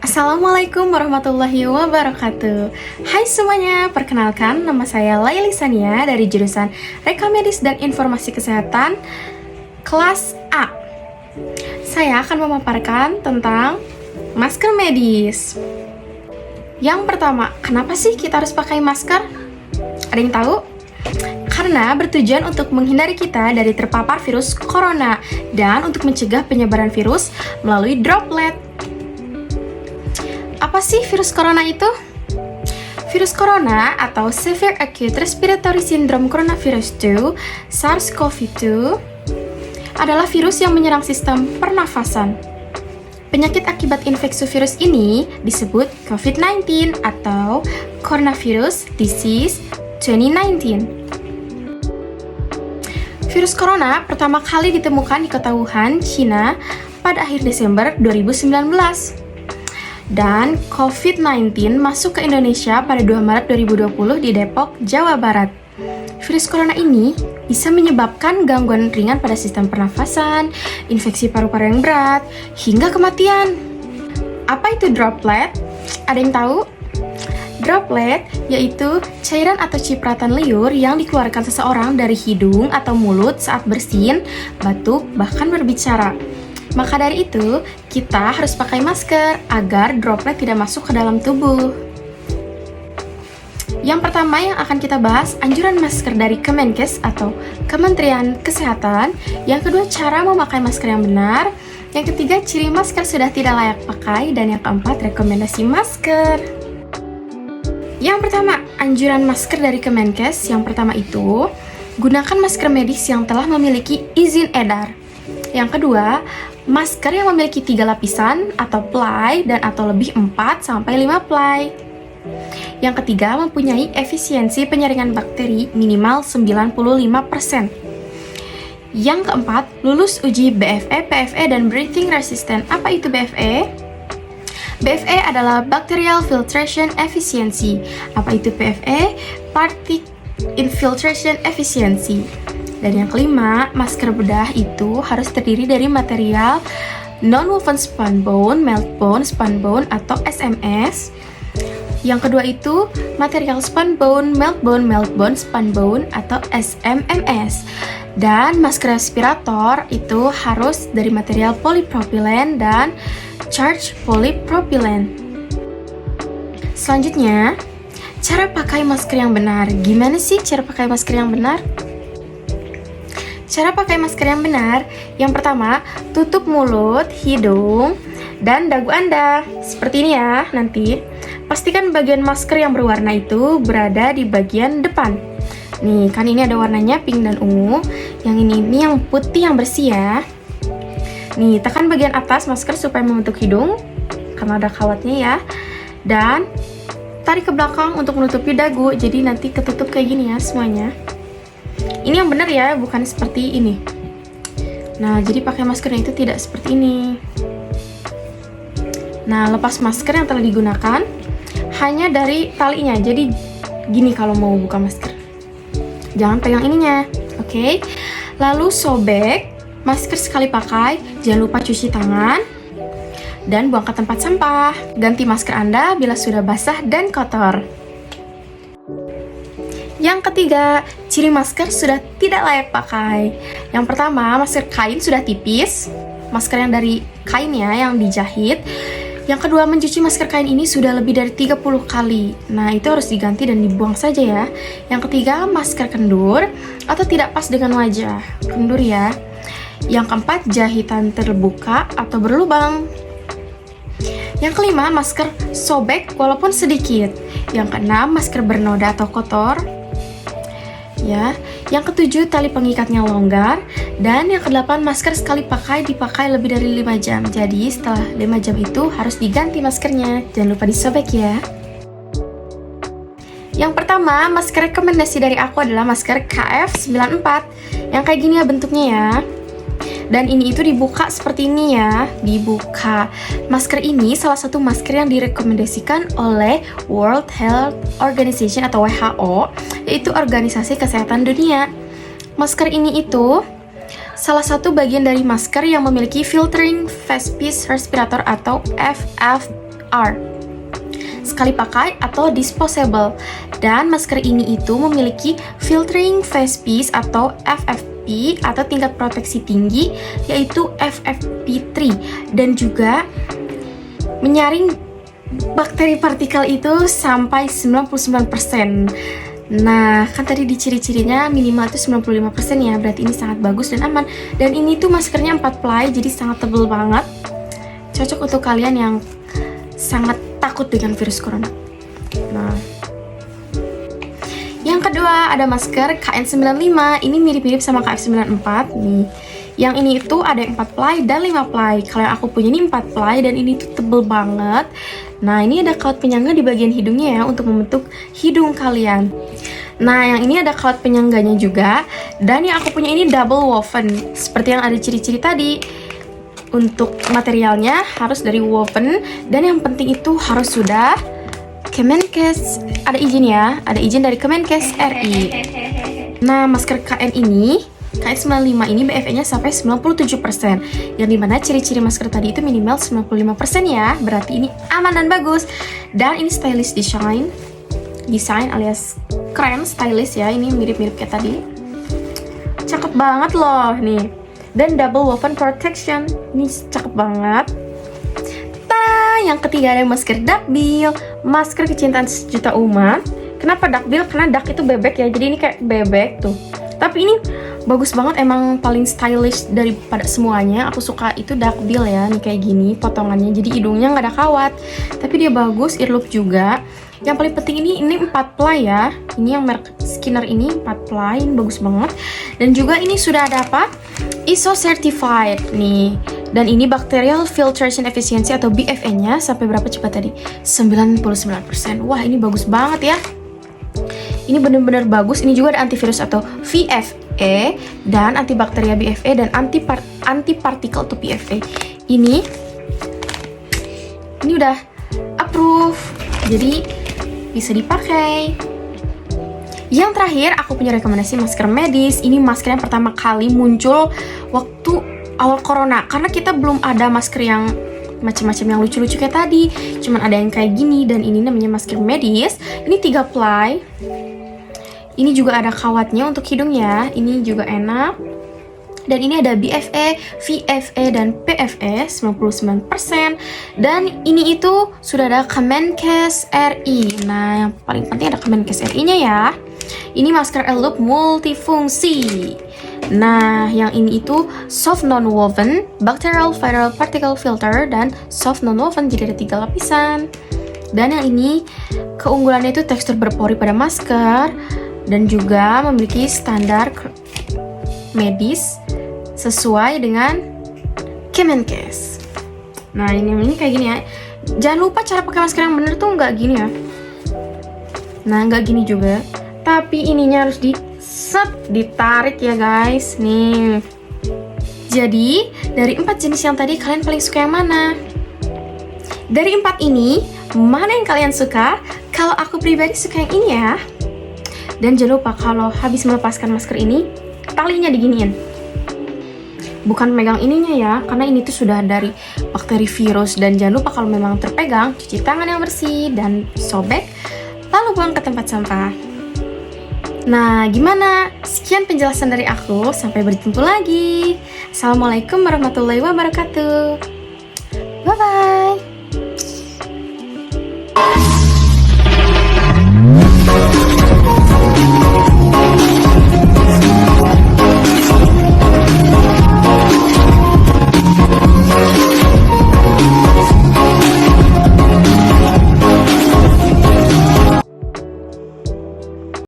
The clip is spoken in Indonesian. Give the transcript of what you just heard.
Assalamualaikum warahmatullahi wabarakatuh. Hai semuanya, perkenalkan nama saya Laili Sania dari jurusan Rekam Medis dan Informasi Kesehatan kelas A. Saya akan memaparkan tentang masker medis. Yang pertama, kenapa sih kita harus pakai masker? Ada yang tahu? Karena bertujuan untuk menghindari kita dari terpapar virus corona dan untuk mencegah penyebaran virus melalui droplet. Apa sih virus corona itu? Virus corona atau Severe Acute Respiratory Syndrome Coronavirus 2 (SARS-CoV-2) adalah virus yang menyerang sistem pernafasan. Penyakit akibat infeksi virus ini disebut COVID-19 atau Coronavirus Disease 2019. Virus corona pertama kali ditemukan di kota Wuhan, China pada akhir Desember 2019. Dan COVID-19 masuk ke Indonesia pada 2 Maret 2020 di Depok, Jawa Barat. Virus corona ini bisa menyebabkan gangguan ringan pada sistem pernafasan, infeksi paru-paru yang berat, hingga kematian. Apa itu droplet? Ada yang tahu? Droplet yaitu cairan atau cipratan liur yang dikeluarkan seseorang dari hidung atau mulut saat bersin, batuk, bahkan berbicara. Maka dari itu, kita harus pakai masker agar droplet tidak masuk ke dalam tubuh. Yang pertama yang akan kita bahas, anjuran masker dari Kemenkes atau Kementerian Kesehatan. Yang kedua, cara memakai masker yang benar. Yang ketiga, ciri masker sudah tidak layak pakai. Dan yang keempat, rekomendasi masker. Yang pertama, anjuran masker dari Kemenkes. Yang pertama itu, gunakan masker medis yang telah memiliki izin edar. Yang kedua, masker yang memiliki 3 lapisan atau ply dan atau lebih 4-5 ply. Yang ketiga, mempunyai efisiensi penyaringan bakteri minimal 95%. Yang keempat, lulus uji BFE, PFE, dan breathing resistant. Apa itu BFE? BFE adalah Bacterial Filtration Efficiency. Apa itu PFE? Particle Infiltration Efficiency. Dan yang kelima, masker bedah itu harus terdiri dari material non-woven spunbone, meltbone, spunbone, atau SMS. Yang kedua itu material spunbone, meltbone, spunbone, atau SMMS. Dan masker respirator itu harus dari material polypropylene dan charged polypropylene. Selanjutnya, cara pakai masker yang benar. Gimana sih cara pakai masker yang benar? Cara pakai masker yang benar, yang pertama, tutup mulut, hidung, dan dagu Anda. Seperti ini ya, nanti. Pastikan bagian masker yang berwarna itu berada di bagian depan. Nih, kan ini ada warnanya pink dan ungu. Yang ini yang putih yang bersih ya. Nih, tekan bagian atas masker supaya membentuk hidung, karena ada kawatnya ya. Dan tarik ke belakang untuk menutupi dagu, jadi nanti ketutup kayak gini ya semuanya. Ini yang benar ya, bukan seperti ini. Nah, jadi pakai maskernya itu tidak seperti ini. Nah, lepas masker yang telah digunakan hanya dari talinya. Jadi gini kalau mau buka masker. Jangan pegang ininya, oke? Lalu sobek masker sekali pakai. Jangan lupa cuci tangan dan buang ke tempat sampah. Ganti masker Anda bila sudah basah dan kotor. Yang ketiga, ciri masker sudah tidak layak pakai. Yang pertama, masker kain sudah tipis. Masker yang dari kain ya, yang dijahit. Yang kedua, mencuci masker kain ini sudah lebih dari 30 kali. Nah, itu harus diganti dan dibuang saja ya. Yang ketiga, masker kendur atau tidak pas dengan wajah. Kendur ya. Yang keempat, jahitan terbuka atau berlubang. Yang kelima, masker sobek walaupun sedikit. Yang keenam, masker bernoda atau kotor. Ya, yang ketujuh, tali pengikatnya longgar. Dan yang kedelapan, masker sekali pakai dipakai lebih dari 5 jam. Jadi setelah 5 jam itu harus diganti maskernya. Jangan lupa disobek ya. Yang pertama, masker rekomendasi dari aku adalah masker KF94. Yang kayak gini ya bentuknya ya. Dan ini itu dibuka seperti ini ya, dibuka. Masker ini salah satu masker yang direkomendasikan oleh World Health Organization atau WHO, yaitu Organisasi Kesehatan Dunia. Masker ini itu salah satu bagian dari masker yang memiliki filtering face piece respirator atau FFR, sekali pakai atau disposable. Dan masker ini itu memiliki filtering face piece atau FFP atau tingkat proteksi tinggi, yaitu FFP3, dan juga menyaring bakteri partikel itu sampai 99%. Nah, kan tadi di ciri-cirinya minimal itu 95% ya, berarti ini sangat bagus dan aman. Dan ini tuh maskernya 4 ply, jadi sangat tebal banget. Cocok untuk kalian yang sangat takut dengan virus corona. Nah, yang kedua ada masker KN95. Ini mirip-mirip sama KF94 nih. Yang ini itu ada 4 ply dan 5 ply. Kalau yang aku punya ini 4 ply dan ini tuh tebel banget. Nah, ini ada kawat penyangga di bagian hidungnya ya, untuk membentuk hidung kalian. Nah, yang ini ada kawat penyangganya juga. Dan yang aku punya ini double woven, seperti yang ada ciri-ciri tadi. Untuk materialnya harus dari woven, dan yang penting itu harus sudah Kemenkes ada izin ya, ada izin dari Kemenkes RI. Nah, masker KN ini KN95 ini BFE-nya sampai 97%, yang dimana ciri-ciri masker tadi itu minimal 95% ya, berarti ini aman dan bagus. Dan ini stylish design alias keren stylish ya, ini mirip-mirip kayak tadi, cakep banget loh nih. Dan double woven protection, ini cakep banget. Tada, yang ketiga ada masker Duckbill, masker kecintaan sejuta umat. Kenapa Duckbill? Karena duck itu bebek ya, jadi ini kayak bebek tuh. Tapi ini bagus banget, emang paling stylish daripada semuanya. Aku suka itu Duckbill ya, nih kayak gini potongannya, jadi hidungnya nggak ada kawat, tapi dia bagus, earloop juga. Yang paling penting ini 4 ply ya, ini yang merek Skinner ini 4 ply, ini bagus banget. Dan juga ini sudah ada apa? ISO certified nih. Dan ini bacterial filtration efficiency atau BFE-nya sampai berapa coba tadi? 99%. Wah, ini bagus banget ya. Ini bener-bener bagus. Ini juga ada antivirus atau VFE dan antibakteria BFE dan antipartikel atau PFE. Ini udah approve, jadi bisa dipakai. Yang terakhir aku punya rekomendasi masker medis. Ini masker yang pertama kali muncul waktu awal corona, karena kita belum ada masker yang macam-macam yang lucu-lucu kayak tadi, cuman ada yang kayak gini. Dan ini namanya masker medis. Ini 3 ply. Ini juga ada kawatnya untuk hidung ya, ini juga enak. Dan ini ada BFE, VFE, dan PFE 99%. Dan ini itu sudah ada Kemenkes RI. Nah, yang paling penting ada Kemenkes RI-nya ya. Ini masker earloop multifungsi. Nah, yang ini itu soft non-woven, bacterial viral particle filter, dan soft non-woven, jadi ada 3 lapisan. Dan yang ini keunggulannya itu tekstur berpori pada masker, dan juga memiliki standar medis sesuai dengan Kemenkes. Nah, ini kayak gini ya. Jangan lupa cara pakai masker yang bener tuh nggak gini ya. Nah, nggak gini juga. Tapi ininya harus ditarik ya guys. Nih. Jadi, dari 4 jenis yang tadi kalian paling suka yang mana? Dari 4 ini, mana yang kalian suka? Kalau aku pribadi suka yang ini ya. Dan jangan lupa kalau habis melepaskan masker ini, talinya diginiin. Bukan megang ininya ya, karena ini tuh sudah dari bakteri virus. Dan jangan lupa kalau memang terpegang, cuci tangan yang bersih dan sobek, lalu buang ke tempat sampah. Nah, gimana? Sekian penjelasan dari aku, sampai berjumpa lagi. Assalamualaikum warahmatullahi wabarakatuh.